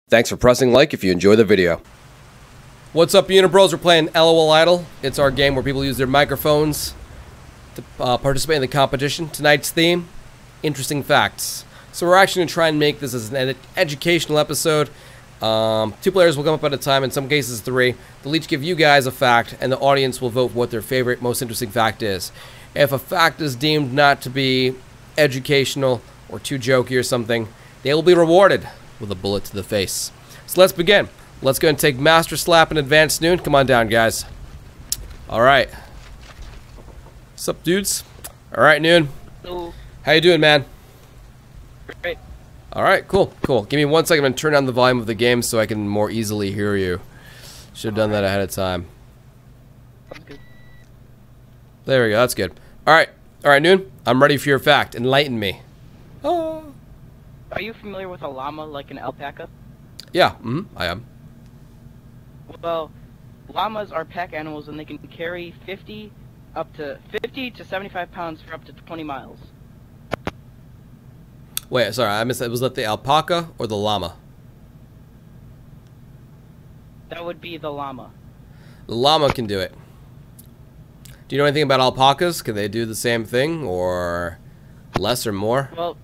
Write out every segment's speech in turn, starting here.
Thanks for pressing like if you enjoy the video. What's up, Unibros? We're playing LOL Idol. It's our game where people use their microphones to participate in the competition. Tonight's theme, interesting facts. So we're actually going to try and make this as an educational episode. 2 players will come up at a time, in some cases 3. They'll each give you guys a fact, and the audience will vote for what their favorite, most interesting fact is. If a fact is deemed not to be educational or too jokey or something, they will be rewarded with a bullet to the face. So let's begin. Let's go and take Master Slap and Advanced Noon. Come on down, guys. Alright. What's up, dudes? Alright, Noon. Hello. How you doing, man? Great. Alright, cool, cool. Give me 1 second. I'm going to turn down the volume of the game so I can more easily hear you. Should have done that ahead of time. That's good. There we go, that's good. Alright, alright, Noon. I'm ready for your fact. Enlighten me. Oh. Are you familiar with a llama like an alpaca? Yeah, I am. Well, llamas are pack animals and they can carry 50 to 75 pounds for up to 20 miles. Wait, sorry, I missed that. Was that the alpaca or the llama? That would be the llama. The llama can do it. Do you know anything about alpacas? Can they do the same thing, or less or more? Well,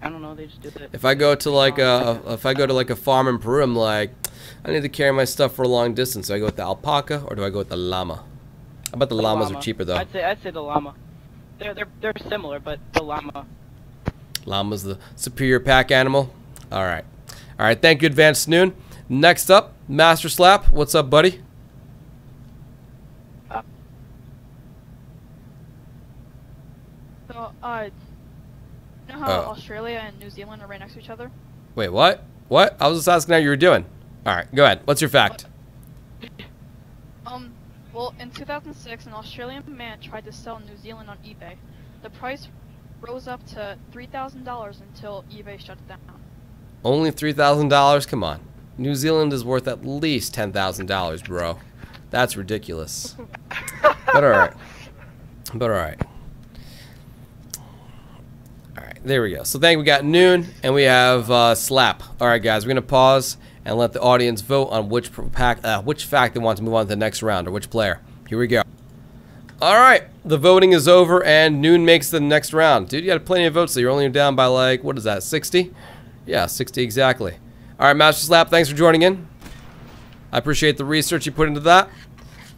I don't know, they just do it. If I go to like a farm in Peru, I'm like, I need to carry my stuff for a long distance. Do I go with the alpaca or do I go with the llama? I bet the llamas are cheaper though. I'd say the llama. They're similar, but the llama. Llama's the superior pack animal. All right, thank you, Advanced Noon. Next up, Master Slap. What's up, buddy? So, you know how Australia and New Zealand are right next to each other? Wait, what? What? I was just asking how you were doing. All right, go ahead. What's your fact? Well, in 2006, an Australian man tried to sell New Zealand on eBay. The price rose up to $3,000 until eBay shut it down. Only $3,000? Come on. New Zealand is worth at least $10,000, bro. That's ridiculous. But all right. But all right. There we go. So we got Noon and we have Slap. All right, guys, we're gonna pause and let the audience vote on which fact they want to move on to the next round, or which player. Here we go. All right, the voting is over and Noon makes the next round. Dude, you had plenty of votes, so you're only down by like, what is that, 60? Yeah, 60 exactly. All right, Master Slap, thanks for joining in. I appreciate the research you put into that.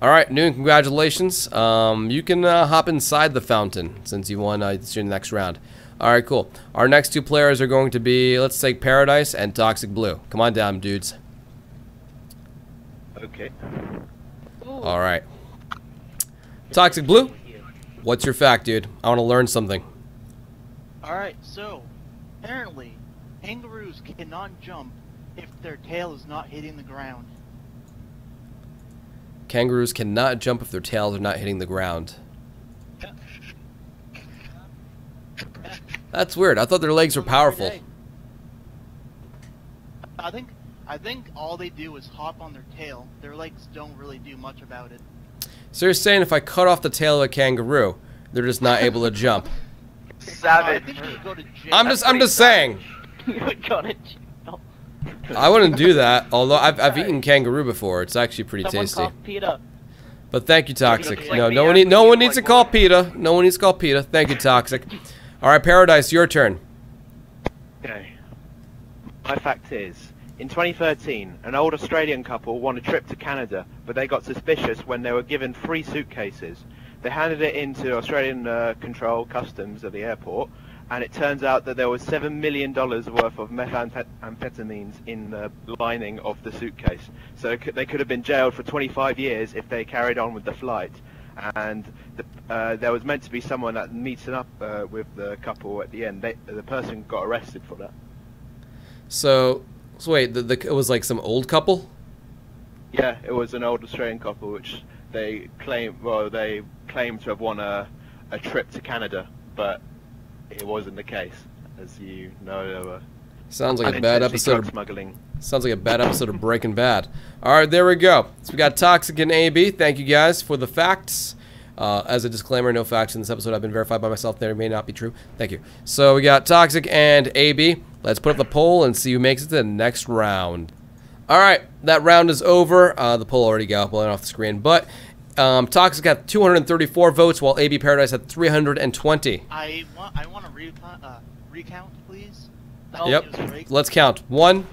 All right, Noon, congratulations. You can hop inside the fountain since you won your next round. Alright, cool. Our next 2 players are going to be, let's take Paradise and Toxic Blue. Come on down, dudes. Okay. Alright. Toxic Blue, what's your fact, dude? I want to learn something. Alright, so, apparently, kangaroos cannot jump if their tail is not hitting the ground. Kangaroos cannot jump if their tails are not hitting the ground. That's weird. I thought their legs were powerful. I think all they do is hop on their tail. Their legs don't really do much about it. So you're saying if I cut off the tail of a kangaroo, they're just not able to jump? Savage. I'm just saying. You would go to jail. I wouldn't do that. Although I've eaten kangaroo before. It's actually pretty Someone tasty. call PETA. But thank you, Toxic. No one needs to call PETA. No one needs to call PETA. Thank you, Toxic. All right, Paradise, your turn. Okay. My fact is, in 2013, an old Australian couple won a trip to Canada, but they got suspicious when they were given 3 suitcases. They handed it into Australian control customs at the airport, and it turns out that there was $7 million worth of methamphetamines in the lining of the suitcase. So they could have been jailed for 25 years if they carried on with the flight. And there was meant to be someone that meets up with the couple at the end. The person got arrested for that. So wait, it was like some old couple? Yeah, it was an old Australian couple, which they claimed to have won a trip to Canada, but it wasn't the case. As you know, there were sounds like a bad episode of smuggling. Sounds like a bad episode of Breaking Bad. All right, there we go. So we got Toxic and AB. Thank you guys for the facts. As a disclaimer, no facts in this episode have been verified by myself. They may not be true. Thank you. So we got Toxic and AB. Let's put up the poll and see who makes it to the next round. All right, that round is over. The poll already got blown off the screen, but Toxic got 234 votes, while AB Paradise had 320. I want to recount, please. Yep. Let's count. 1.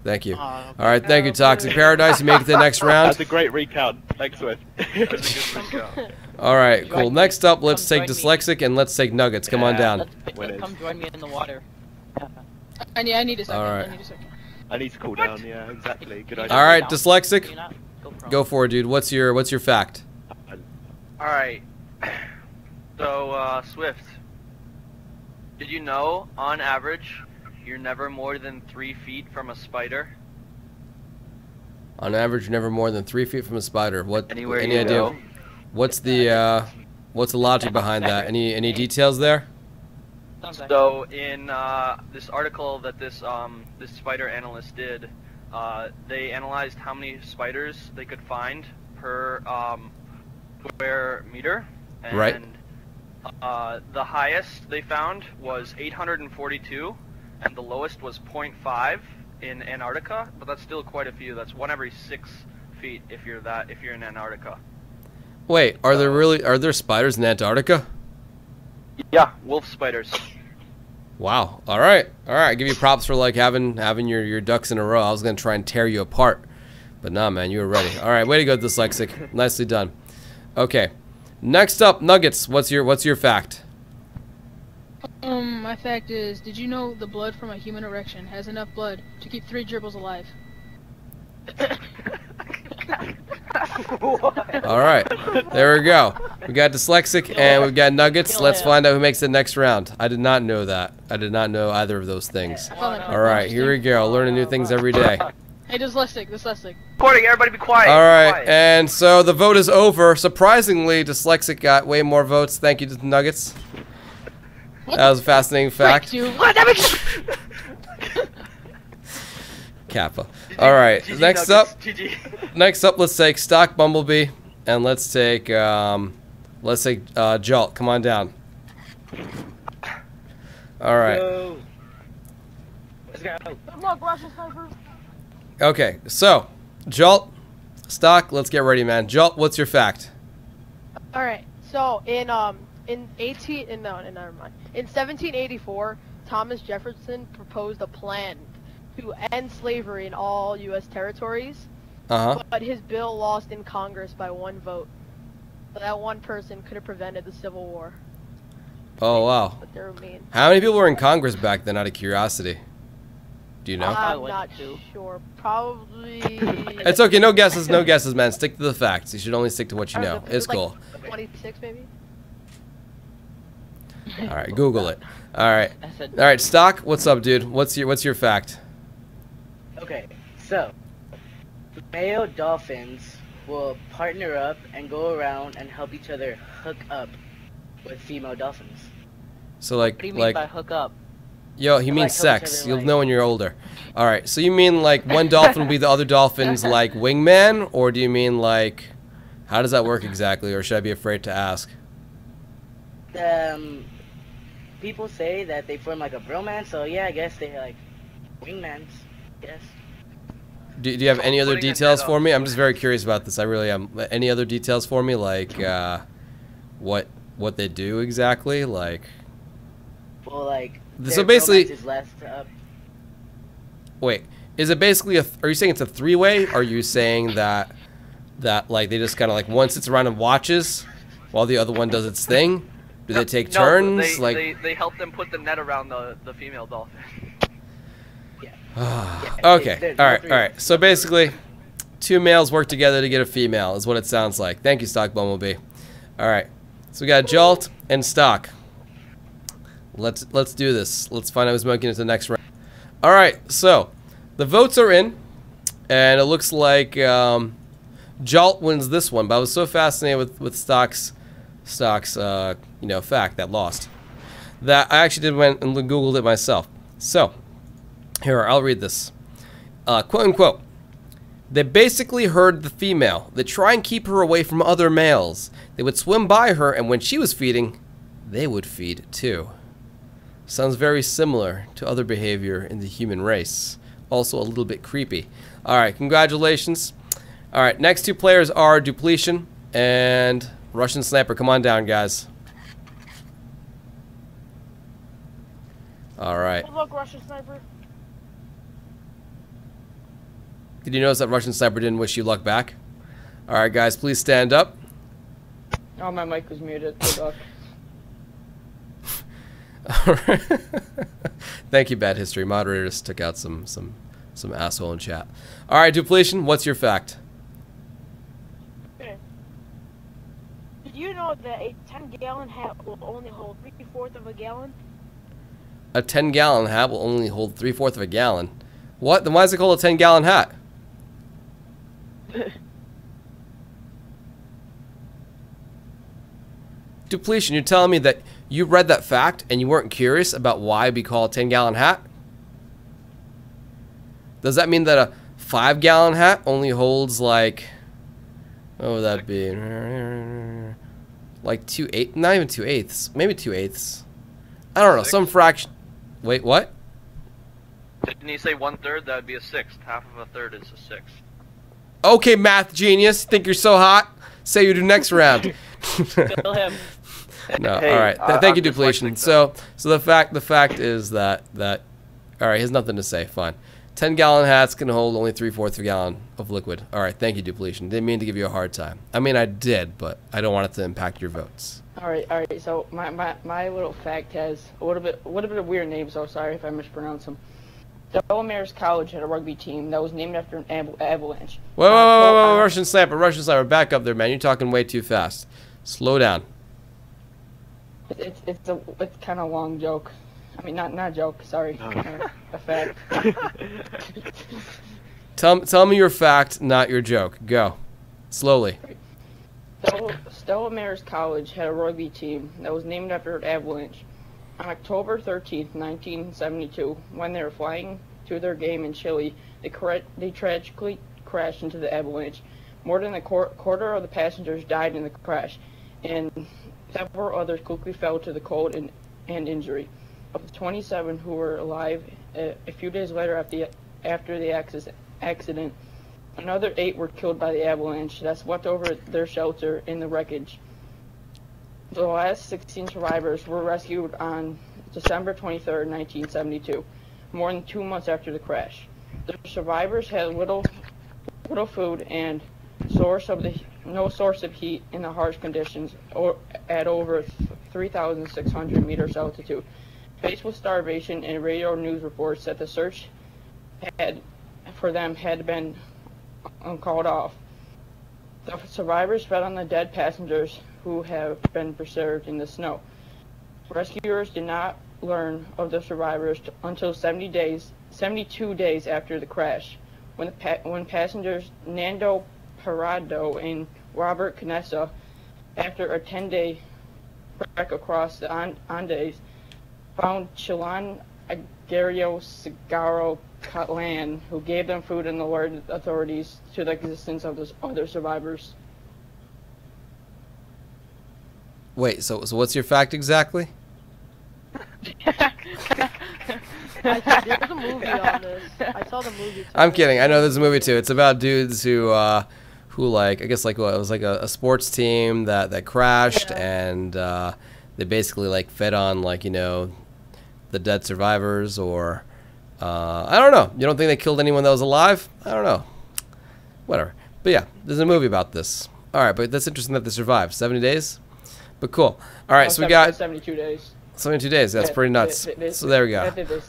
Thank you. All right, thank you, Toxic Paradise. You make it to the next round. That's a great recount. Thanks, Swift. That's a good recount. All right, cool. Next up, let's take Dyslexic and let's take Nuggets. Come on down. Let's come join me in the water. I need a second. All right. I need a second. I need to cool down. Yeah, exactly. Good idea. All right, Dyslexic, Go go for it, dude. What's your fact? Alright. So, Swift. Did you know, on average, you're never more than 3 feet from a spider? On average, you're never more than 3 feet from a spider. What? Anywhere Any you idea? go. What's the logic behind that? Any details there? So, in this article that this spider analyst did, they analyzed how many spiders they could find per square meter, and Right. The highest they found was 842, and the lowest was 0.5 in Antarctica. But that's still quite a few. That's 1 every 6 feet if you're in Antarctica. Wait, are there spiders in Antarctica? Yeah, wolf spiders. Wow. All right. I give you props for like having your ducks in a row. I was gonna try and tear you apart, but nah, man, you were ready. All right, way to go, Dyslexic. Nicely done. Okay. Next up, Nuggets. What's your fact? My fact is, did you know the blood from a human erection has enough blood to keep 3 gerbils alive? All right, there we go. We got Dyslexic and we've got Nuggets. Let's find out who makes the next round. I did not know that. I did not know either of those things. All right, here we go. Learning new things every day. Hey, Dyslexic. Recording, everybody be quiet. All right, and so the vote is over. Surprisingly, Dyslexic got way more votes. Thank you to the Nuggets. That was a fascinating fact. Kappa. All right, next up, let's take Stock Bumblebee, and let's take Jolt. Come on down. All right. Let's go. Good luck, Russian snipers. Okay, so Jolt, Stock, let's get ready, man. Jolt, what's your fact? All right. So in 1784, Thomas Jefferson proposed a plan to end slavery in all U.S. territories, but his bill lost in Congress by 1 vote. So that one person could have prevented the Civil War. Oh wow. But they're mean. How many people were in Congress back then, out of curiosity? Do you know? I'm not sure. Probably. It's okay. No guesses, man. Stick to the facts. You should only stick to what you know. It's like cool. 26 maybe. All right, Google it. All right, Stock. What's up, dude? What's your fact? Okay, so male dolphins will partner up and go around and help each other hook up with female dolphins. So like, What do you mean by hook up? Yo, he means Like help each sex. other, You'll like- know when you're older. All right. So you mean like one dolphin will be the other dolphin's like wingman, or do you mean like, how does that work exactly, or should I be afraid to ask? People say that they form like a bromance, so yeah, I guess they're like wingmans. Yes. Do you have any other Putting a details net for up. me? I'm just very curious about this. I really am. Any other details for me, like what they do exactly, like? Well, like. So their basically- bromance is less up. Wait, is it basically are you saying it's a 3-way? Or are you saying that like they just kind of like one sits around and watches while the other one does its thing? Do they take turns? They help them put the net around the female dolphin. Okay. All right. So basically, 2 males work together to get a female is what it sounds like. Thank you, Stock Bumblebee. All right. So we got Jolt and Stock. Let's do this. Let's find out who's making it to the next round. All right. So the votes are in, and it looks like Jolt wins this one. But I was so fascinated with Stock's fact that lost that I actually went and Googled it myself. So. Here, I'll read this. Quote unquote. They basically herd the female. They try and keep her away from other males. They would swim by her, and when she was feeding, they would feed too. Sounds very similar to other behavior in the human race. also a little bit creepy. All right, congratulations. All right, next two players are Dupletion and Russian Sniper. Come on down, guys. All right. Good luck, Russian Sniper. Did you notice that Russian Sniper didn't wish you luck back? All right, guys, please stand up. Oh, my mic was muted. Good luck. All right. Thank you, Bad History. Moderators took out some asshole in chat. All right, Dupletion, what's your fact? Okay. Did you know that a 10-gallon hat will only hold 3/4 of a gallon? A 10-gallon hat will only hold 3/4 of a gallon. What? Then why is it called a 10-gallon hat? Dupletion, you're telling me that you read that fact and you weren't curious about why we call a 10-gallon hat? Does that mean that a 5-gallon hat only holds like, what would that be? Like 2/8, not even 2/8, maybe 2/8. I don't know, some fraction. Wait, what? Didn't he say 1/3? That would be a sixth. Half of a third is a sixth. Okay, math genius. Think you're so hot? Say you do next round. Kill him. No, Hey, all right. Thank you, I'm Dupletion. dyslexic, So the fact is that all right, he has nothing to say. Fine. 10-gallon hats can hold only 3/4 of a gallon of liquid. All right, thank you, Dupletion. Didn't mean to give you a hard time. I mean, I did, but I don't want it to impact your votes. All right. So my little fact has a little bit of weird names. So sorry if I mispronounce them. Delamere's College had a rugby team that was named after an avalanche. Whoa, Russian Sniper, back up there, man. You're talking way too fast. Slow down. It's kind of a long joke. I mean, not a joke. Sorry, a fact. Tell me your fact, not your joke. Go, slowly. Stella Maris College had a rugby team that was named after an avalanche. On October 13th, 1972, when they were flying to their game in Chile, they tragically crashed into the avalanche. More than a quarter of the passengers died in the crash, and several others quickly fell to the cold and injury. Of the 27 who were alive, a few days later after the accident, another 8 were killed by the avalanche that swept over their shelter in the wreckage. The last 16 survivors were rescued on December 23rd, 1972, more than 2 months after the crash. The survivors had little food and no source of heat in the harsh conditions at over 3,600 meters altitude. Faced with starvation and radio news reports that the search for them had been called off. The survivors fed on the dead passengers who have been preserved in the snow. Rescuers did not learn of the survivors until 72 days after the crash, when passengers Nando Parado and Robert Canessa, after a 10-day trek across the Andes, found Chilean Aguirre Cigarro Catlan, who gave them food and alerted authorities to the existence of the other survivors. Wait, so what's your fact exactly? There's a movie on this. I saw the movie too. I'm kidding. I know there's a movie too. It's about dudes who like, I guess like what, it was like a sports team that crashed, and they basically like fed on, like, you know, the dead survivors, or I don't know. You don't think they killed anyone that was alive? I don't know. Whatever. But yeah, there's a movie about this. All right, but that's interesting that they survived 70 days. But cool. All right, so we got 72 days. 72 days. That's pretty nuts. So there we go. So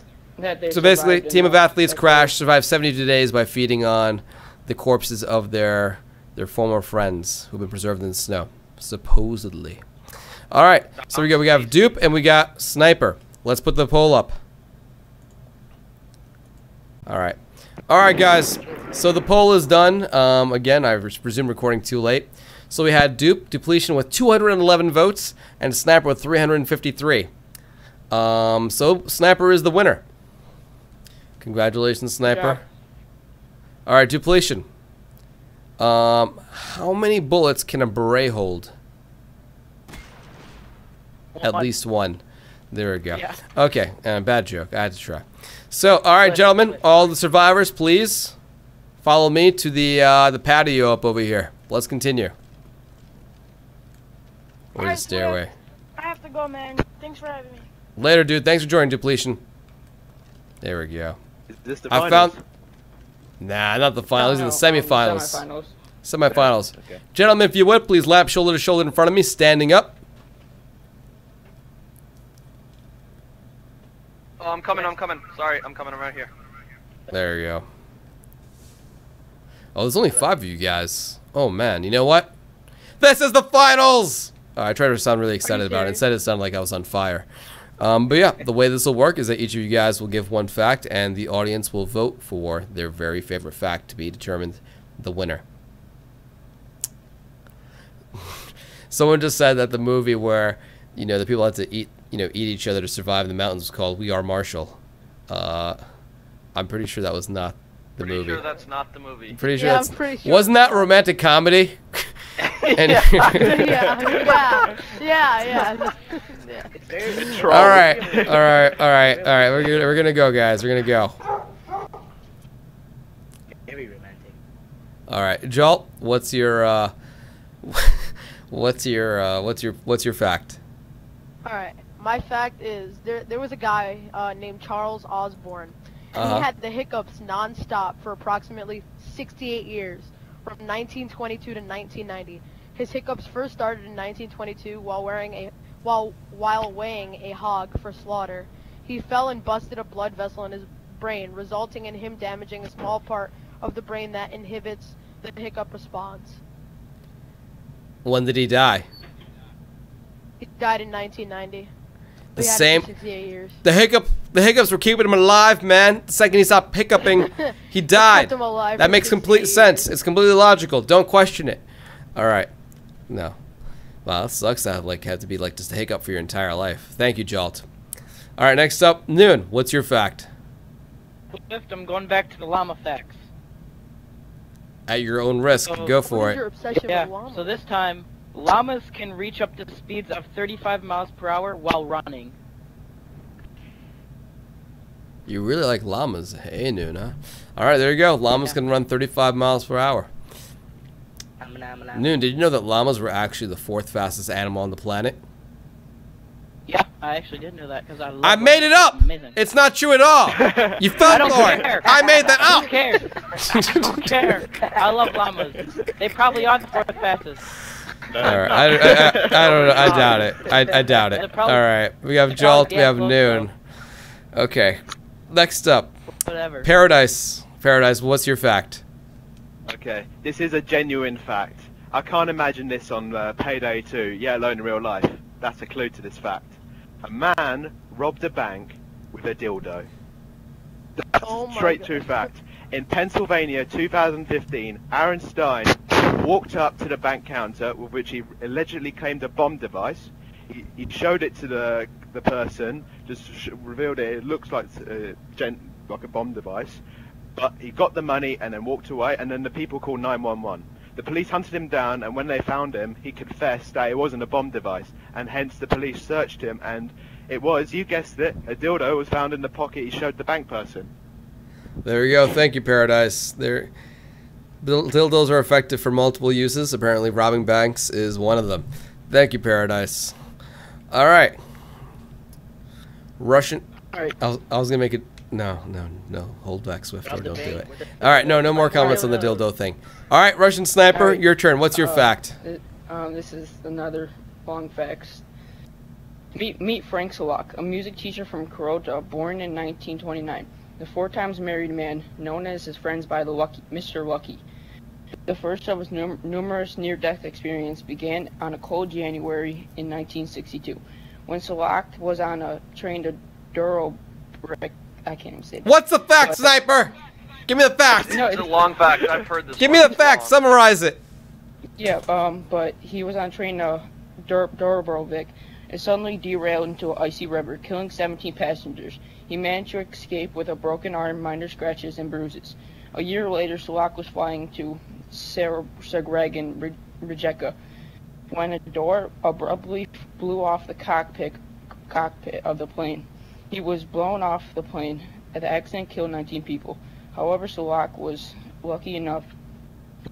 So basically, team of athletes crashed, survived 72 days by feeding on the corpses of their former friends who've been preserved in the snow, supposedly. All right, so we have Dupe and we got Sniper. Let's put the poll up. All right, guys. So the poll is done. Again, I presume recording too late. So we had Dupletion with 211 votes and Sniper with 353. So Sniper is the winner. Congratulations, Sniper. All right, Dupletion. How many bullets can a beret hold? At least one. There we go. Yeah. Okay, bad joke. I had to try. So, all right, gentlemen, all the survivors, please follow me to the patio up over here. Let's continue. Or the stairway. I have to go, man. Thanks for having me. Later, dude. Thanks for joining, Depletion. There we go. Is this the I finals? found. Nah, not the finals. No, These are the semifinals. Semifinals. Semifinals. Okay. Gentlemen, if you would, please lap shoulder to shoulder in front of me, standing up. Oh, I'm coming. Sorry, I'm coming. I'm right here. There you go. Oh, there's only 5 of you guys. Oh, man. You know what? This is the finals! I tried to sound really excited about it. Instead, it sounded like I was on fire. But yeah, the way this will work is that each of you guys will give one fact, and the audience will vote for their very favorite fact to be determined the winner. Someone just said that the movie where, you know, the people had to eat each other to survive in the mountains was called We Are Marshall. I'm pretty sure that was not the movie. Pretty sure that's not the movie. Pretty sure Yeah, that's. I'm pretty sure. Wasn't that romantic comedy? And yeah. It's very all right. We're gonna go, guys. We're gonna go. very romantic. All right, Jolt. What's your what's your fact? All right. My fact is there was a guy named Charles Osborne. And Uh-huh. he had the hiccups nonstop for approximately 68 years, from 1922 to 1990. His hiccups first started in 1922 while weighing a hog for slaughter. He fell and busted a blood vessel in his brain, resulting in him damaging a small part of the brain that inhibits the hiccup response. When did he die? He died in 1990. The He had it same. for 68 years. The hiccups were keeping him alive, man. The second he stopped hiccuping, he Kept died. him alive That for makes complete 68 sense. years. It's completely logical. Don't question it. All right. No. Wow, that sucks to have to be just a hiccup for your entire life. Thank you, Jolt. All right, next up, Noon. What's your fact? Swift, I'm going back to the llama facts. At your own risk, So- go What for is your it. obsession Yeah, with llamas? so this time, llamas can reach up to speeds of 35 miles per hour while running. You really like llamas. Hey, Noon, huh? All right, there you go. Llamas can run 35 miles per hour. Noon, did you know that llamas were actually the 4th fastest animal on the planet? Yeah, I actually did know that because I love I made it up! Amazing. It's not true at all! You fell don't for it! care. I made that Who up! cares? Who cares? I love llamas. They probably are the 4th fastest. Alright, I don't know. I doubt it. I doubt it. Alright, we have Jolt, we have Noon. Okay, next up. Whatever. Paradise. Paradise, what's your fact? Okay, this is a genuine fact. I can't imagine this on Payday 2, yet alone in real life. That's a clue to this fact. A man robbed a bank with a dildo. That's Oh my straight God. to fact. In Pennsylvania 2015, Aaron Stein walked up to the bank counter with which he allegedly claimed a bomb device. He showed it to the person, just revealed it looks like a bomb device. But he got the money and then walked away, and then the people called 911. The police hunted him down, and when they found him, he confessed that it wasn't a bomb device, and hence the police searched him, and it was, you guessed it, a dildo was found in the pocket he showed the bank person. There you go. Thank you, Paradise. Dildos are effective for multiple uses. Apparently, robbing banks is one of them. Thank you, Paradise. All right. Russian. All right. I was gonna make it. No. Hold back, Swiftor. Don't do it. All right. No more comments on the dildo thing. All right, Russian Sniper, All right. your turn. What's your fact? This is another long facts. Meet Frank Solak, a music teacher from Kuroda, born in 1929. The 4 times married man, known as his friends by the Mr. Lucky. The first of his numerous near-death experiences began on a cold January in 1962, when Solak was on a train to Duro. I can't even say that. What's the fact, Sniper? Give me the fact. No, It's a long fact. I've heard this. Give me one. the fact. It's long. Summarize it. Yeah, but he was on train to Dubrovnik and suddenly derailed into an icy river, killing 17 passengers. He managed to escape with a broken arm, minor scratches, and bruises. A year later, Solak was flying to Zagreb in Rijeka when a door abruptly blew off the cockpit, cockpit of the plane. He was blown off the plane. The accident killed 19 people. However, Salak was lucky enough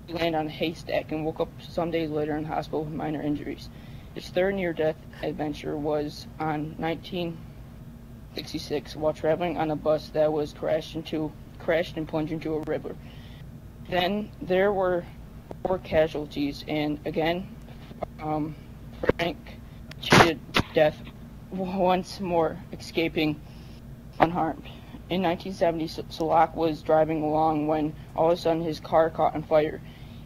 to land on a haystack and woke up some days later in the hospital with minor injuries. His third near-death adventure was on 1966 while traveling on a bus that was crashed and plunged into a river. Then there were 4 casualties, and again, Frank cheated death once more, escaping unharmed. In 1970, Salak was driving along when all of a sudden his car caught on fire.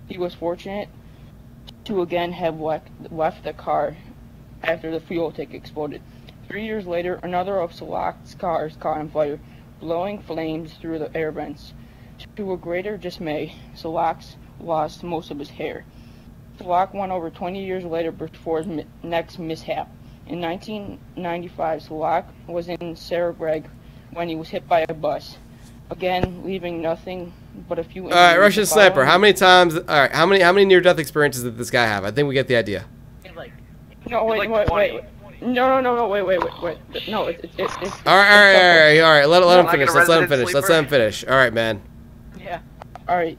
He was fortunate to again have left the car after the fuel tank exploded. 3 years later, another of Salak's cars caught on fire, blowing flames through the air vents. To a greater dismay, Salak lost most of his hair. Salak won over 20 years later before his next mishap. In 1995, Salak was in Saragreg when he was hit by a bus, again leaving nothing but a few. All right, Russian Sniper. How many times? All right, how many near-death experiences did this guy have? I think we get the idea. No, wait. No, wait. No, it's. All right. Let him finish. Let's let him finish. All right, man. Yeah. All right.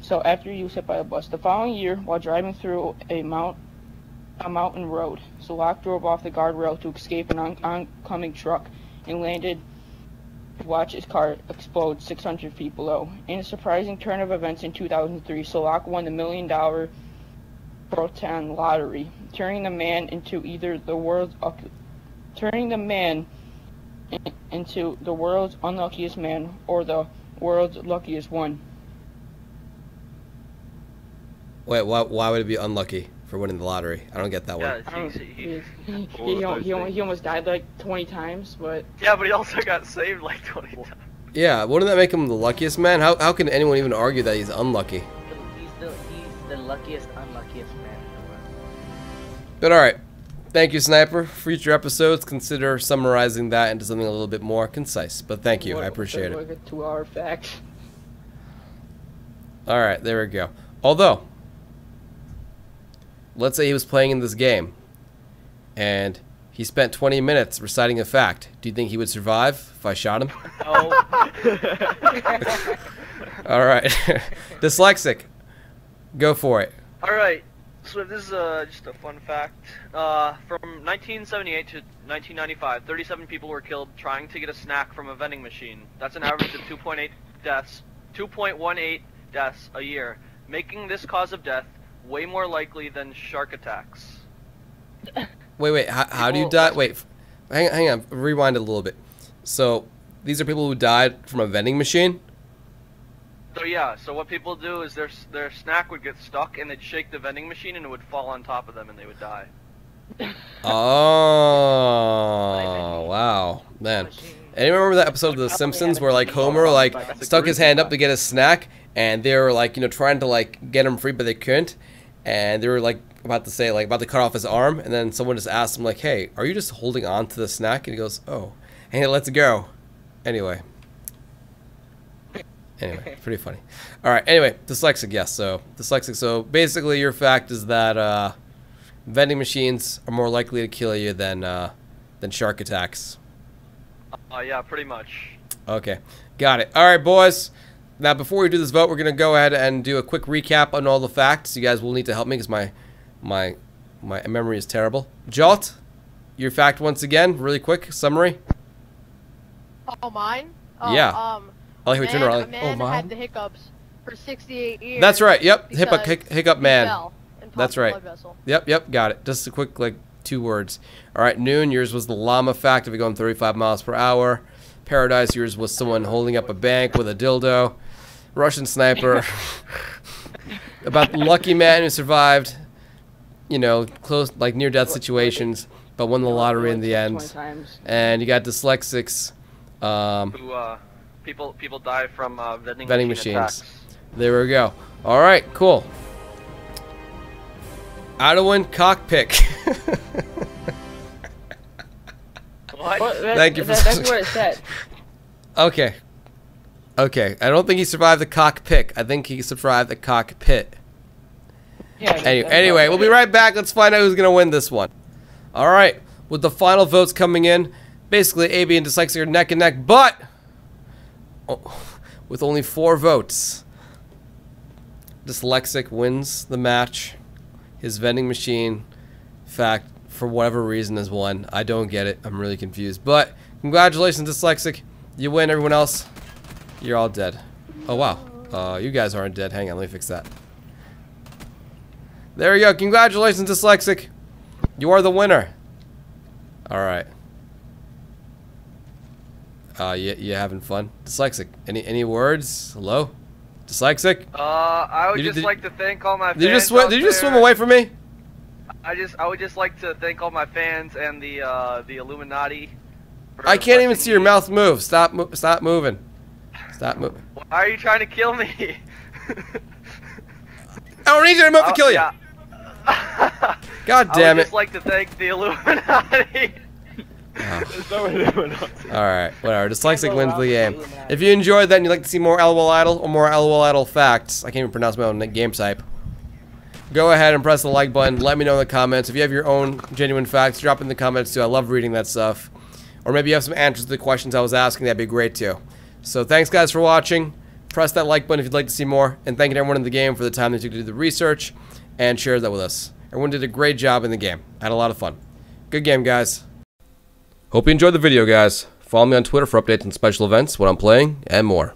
So after he was hit by a bus, the following year, while driving through a mountain road, Salak drove off the guardrail to escape an oncoming truck and landed to watch his car explode 600 feet below. In a surprising turn of events in 2003, Salak won the $1 million Proton lottery, turning the man into the world's unluckiest man or the world's luckiest one. Wait, why would it be unlucky for winning the lottery? I don't get that one. He almost died like 20 times, but... Yeah, but he also got saved like 20 times. Yeah, wouldn't that make him the luckiest man? How can anyone even argue that he's unlucky? He's the luckiest, unluckiest man in the world. But alright, thank you, Sniper. For future episodes, consider summarizing that into something a little bit more concise. But thank you, I appreciate it. Like a 2-hour fact. Alright, there we go. Although, let's say he was playing in this game, and he spent 20 minutes reciting a fact. Do you think he would survive if I shot him? No. Alright. Dyslexic. Go for it. Alright. So this is just a fun fact. From 1978 to 1995, 37 people were killed trying to get a snack from a vending machine. That's an average of 2.18 deaths a year, making this cause of death way more likely than shark attacks. Wait. How do you die? Wait, hang on. Rewind it a little bit. So, these are people who died from a vending machine? So yeah, so what people do is their snack would get stuck and they'd shake the vending machine and it would fall on top of them and they would die. Oh, wow. Man. Anyone remember that episode of The Simpsons where like Homer like stuck his hand up to get a snack and they were like, trying to like get him free but they couldn't? And they were like about to cut off his arm, and then someone just asked him like, "Hey, are you just holding on to the snack?" And he goes, "Oh," and he lets it go. Anyway, pretty funny. All right. Anyway, dyslexic. Yes. So dyslexic. So basically, your fact is that vending machines are more likely to kill you than shark attacks. Yeah, pretty much. Okay, got it. All right, boys. Now, before we do this vote, we're going to go ahead and do a quick recap on all the facts. You guys will need to help me because my memory is terrible. Jolt, your fact once again, really quick summary. Oh, mine? Yeah. I like how we turned around. A man had the hiccups for 68 years. That's right. Yep. Hiccup man. That's right. Yep. Got it. Just a quick 2 words. All right. Noon. Yours was the llama fact. If you're going 35 miles per hour. Paradise. Yours was someone holding up a bank with a dildo. Russian Sniper. About the lucky man who survived, close near-death situations, but won the lottery in the end. And you got dyslexics. Who people die from vending machines. Attacks. There we go. All right, cool. Idlewind cockpick. What? Thank you for that's what it said. Okay. I don't think he survived the cockpick. I think he survived the cockpit. Yeah. Anyway, we'll be right back. Let's find out who's gonna win this one. All right. with the final votes coming in. Basically, AB and Dyslexic are neck and neck, but with only 4 votes, Dyslexic wins the match. His vending machine fact, for whatever reason, has won. I don't get it. I'm really confused. But congratulations, Dyslexic. You win. Everyone else, you're all dead. Oh, wow. You guys aren't dead. Hang on, let me fix that. There you go. Congratulations, Dyslexic. You are the winner. All right. You having fun? Dyslexic. Any words? Hello? Dyslexic? I would just like to thank all my fans. Did you just swim away from me? I would just like to thank all my fans and the Illuminati. I can't even see your mouth move. Stop moving. Stop moving. Why are you trying to kill me? I don't need you to move to kill you. Yeah. God damn it. I would just like to thank the Illuminati. Alright, whatever. Dyslexic wins the game. If you enjoyed that and you'd like to see more LOL Idle or more LOL Idle facts, I can't even pronounce my own game type, go ahead and press the like button. Let me know in the comments. If you have your own genuine facts, drop in the comments too. I love reading that stuff. Or maybe you have some answers to the questions I was asking. That'd be great too. So thanks guys for watching. Press that like button if you'd like to see more. And thank you to everyone in the game for the time they took to do the research and share that with us. Everyone did a great job in the game. I had a lot of fun. Good game, guys. Hope you enjoyed the video, guys. Follow me on Twitter for updates on special events, what I'm playing, and more.